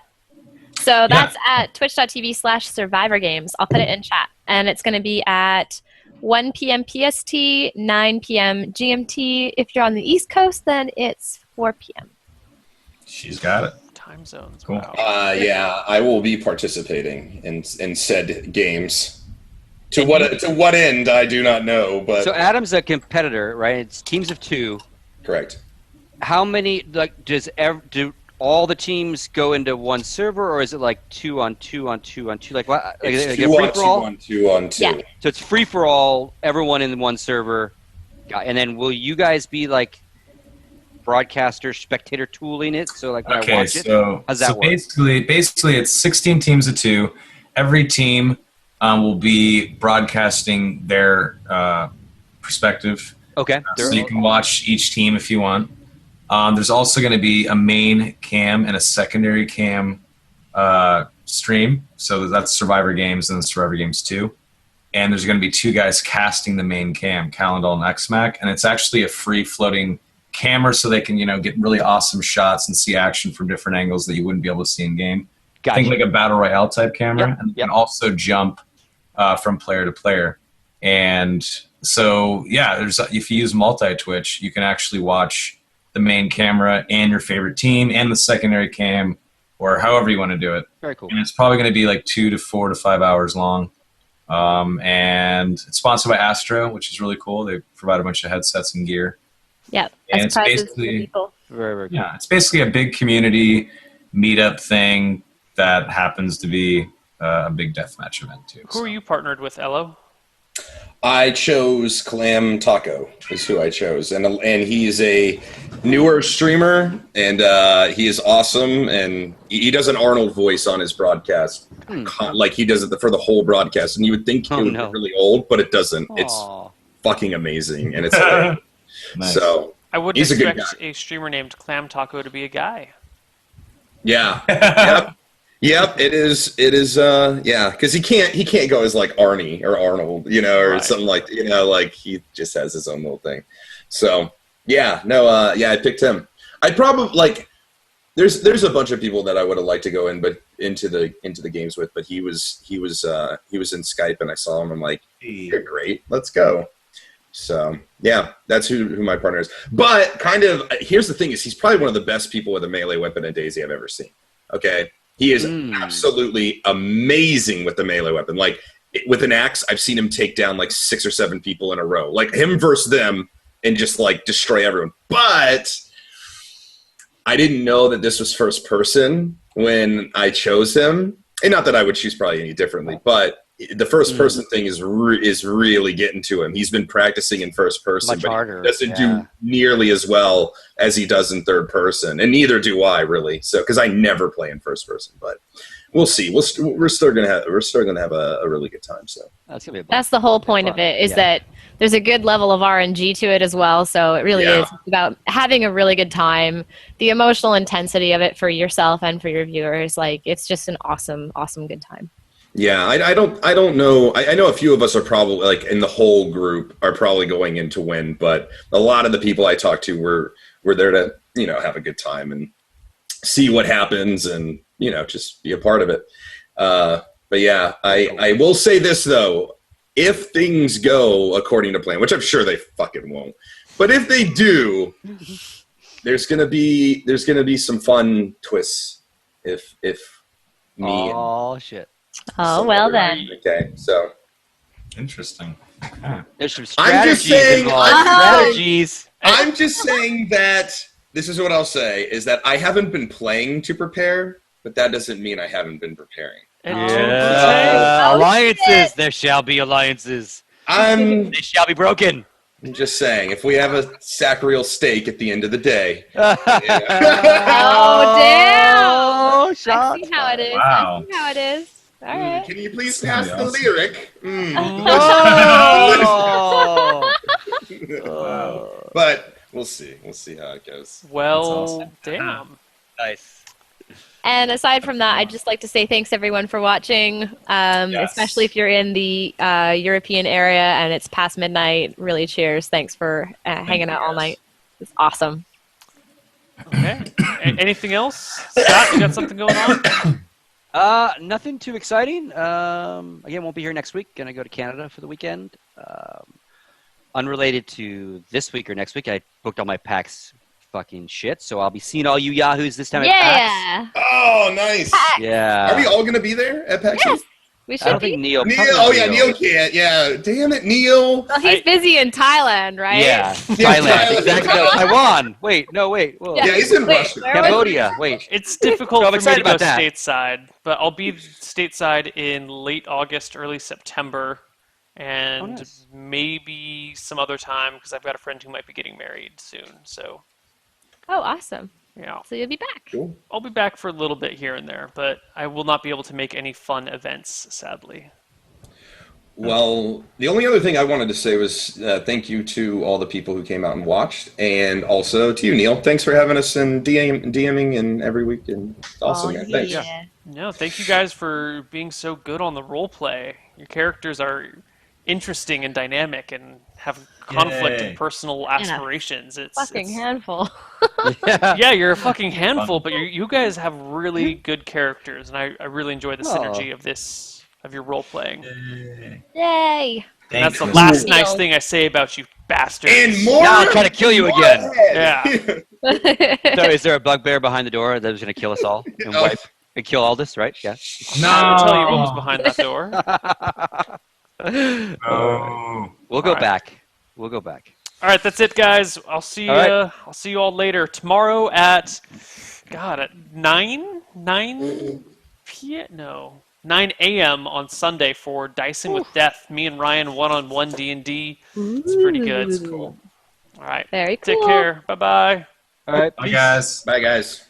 So that's at twitch.tv/Survivor Games. I'll put it in chat. And it's going to be at 1 p.m. PST, 9 p.m. GMT. If you're on the East Coast, then it's 4 p.m. She's got it. Time zones. Cool. Wow. Yeah, I will be participating in said games. To what end, I do not know, but So Adam's a competitor, right? It's teams of 2. correct. How many do all the teams go into one server, or is it like 2 on 2 on 2 on 2? Like what? Like It's a 2 free on for 2 all? on 2 on 2. Yeah. So it's free for all, everyone in one server. And then will you guys be like broadcaster spectator tooling it? So like when I Okay, watch it, so how's that work? basically it's 16 teams of 2. Every team will be broadcasting their perspective, Okay. so you can watch each team if you want. There's also going to be a main cam and a secondary cam stream. So that's Survivor Games and Survivor Games 2. And there's going to be 2 guys casting the main cam, Calendal and XMAC. And it's actually a free floating camera so they can, get really awesome shots and see action from different angles that you wouldn't be able to see in game. Gotcha. Think like a battle royale type camera. Yep, And you yep. can also jump from player to player. And so, yeah, if you use multi-Twitch, you can actually watch the main camera and your favorite team and the secondary cam, or however you want to do it. Very cool. And it's probably going to be like 2 to 4 to 5 hours long. And it's sponsored by Astro, which is really cool. They provide a bunch of headsets and gear. Yeah, And as it's prizes for basically people. Very, very cool. yeah, it's basically a big community meetup thing that happens to be a big deathmatch event too. Who are you partnered with, Elo? I chose Clam Taco is who I chose, and he's a newer streamer, and he is awesome, and he does an Arnold voice on his broadcast, like he does it for the whole broadcast, and you would think it would be really old, but it doesn't. Aw. It's fucking amazing, and it's hilarious. Nice. So I wouldn't he's a good expect a streamer named Clam Taco to be a guy. yeah, yep, it is. Yeah, because he can't go as like Arnie or Arnold, or Right. something like like he just has his own little thing. So yeah, no, I picked him. I'd probably like. There's a bunch of people that I would have liked to go into the games with, but he was in Skype and I saw him. I'm like, you're great, let's go. So yeah, that's who my partner is. But kind of here's the thing: is he's probably one of the best people with a melee weapon in DayZ I've ever seen. Okay, he is absolutely amazing with the melee weapon. Like with an axe, I've seen him take down like 6 or 7 people in a row, like him versus them, and just like destroy everyone. But I didn't know that this was first person when I chose him, and not that I would choose probably any differently, but the first person thing is really getting to him. He's been practicing in first person, Much but harder, he doesn't do nearly as well as he does in third person, and neither do I really. So because I never play in first person, but we'll see. We're still gonna have a really good time. So That's gonna be a That's the whole point of it, is that there's a good level of RNG to it as well. So it really is about having a really good time. The emotional intensity of it for yourself and for your viewers, like it's just an awesome, awesome good time. yeah, I don't know. I know a few of us are probably like in the whole group are probably going in to win, but a lot of the people I talked to were there to have a good time and see what happens and just be a part of it. But yeah, I will say this though. If things go according to plan, which I'm sure they fucking won't, but if they do, there's gonna be some fun twists. If me. Oh shit! Oh, well then. Okay, so Interesting. Okay. There's some I'm just strategies saying. involved. Strategies. I'm just saying that this is what I'll say is that I haven't been playing to prepare, but that doesn't mean I haven't been preparing. Alliances. There shall be alliances. I'm They shall be broken. just saying, if we have a sacriel steak at the end of the day. Oh, damn! I shot. see how it is. Wow. I see how it is. All right. Can you please That's gonna pass be the awesome. lyric? Oh. But we'll see. We'll see how it goes. Well, awesome. damn. Nice. And aside from that, I'd just like to say thanks everyone for watching, especially if you're in the European area and it's past midnight. Really cheers. Thanks for hanging out all night. It's awesome. Okay. Anything else? Scott, you got something going on? Nothing too exciting. Again, won't be here next week. Gonna go to Canada for the weekend. Unrelated to this week or next week, I booked all my PAX fucking shit, so I'll be seeing all you yahoos this time at PAX. Yeah. Oh, nice. Yeah. Are we all going to be there at PAX? Yes. We I should don't be. think Neil. Neil, probably oh not yeah, Neil can't. Yeah, damn it, Neil. Well, he's busy in Thailand, right? Yeah, Yeah, Thailand. Thailand. Exactly. No, Taiwan. Wait, no, wait. Whoa. Yeah, he's in Wait, Russia. where was Cambodia. Wait. It's difficult So I'm for me excited to go about that. stateside, but I'll be stateside in late August, early September, and nice. maybe some other time because I've got a friend who might be getting married soon. So Oh, awesome. Yeah. So you'll be back. Cool. I'll be back for a little bit here and there, but I will not be able to make any fun events, sadly. Well, the only other thing I wanted to say was thank you to all the people who came out and watched, and also to you, Neil. Thanks for having us and DMing and every week, and it's awesome, man. Thanks. Yeah. No, thank you guys for being so good on the role play. Your characters are interesting and dynamic and have conflict Yay. and personal aspirations. It's Fucking handful. Yeah. yeah, you're a fucking handful, but you guys have really good characters, and I really enjoy the synergy of your role playing. Yay. And that's the Thanks, last Mr. nice Neil. thing I say about you bastards. And more. Now I'll try to kill you again. Yeah. So is there a bugbear behind the door that was going to kill us all and Oh. wipe and kill Aldous, right? Yeah. I'll tell you what was behind that door. Oh. We'll go All right. back. We'll go back. All right, that's it, guys. I'll see you. All right. I'll see you all later tomorrow at at 9 p.m. No, 9 a.m. on Sunday for Dicing with Death. Me and Ryan one-on-one D&D. It's pretty good. It's cool. All right. Very cool. Take care. Bye-bye. All right. Bye, guys. Bye, guys.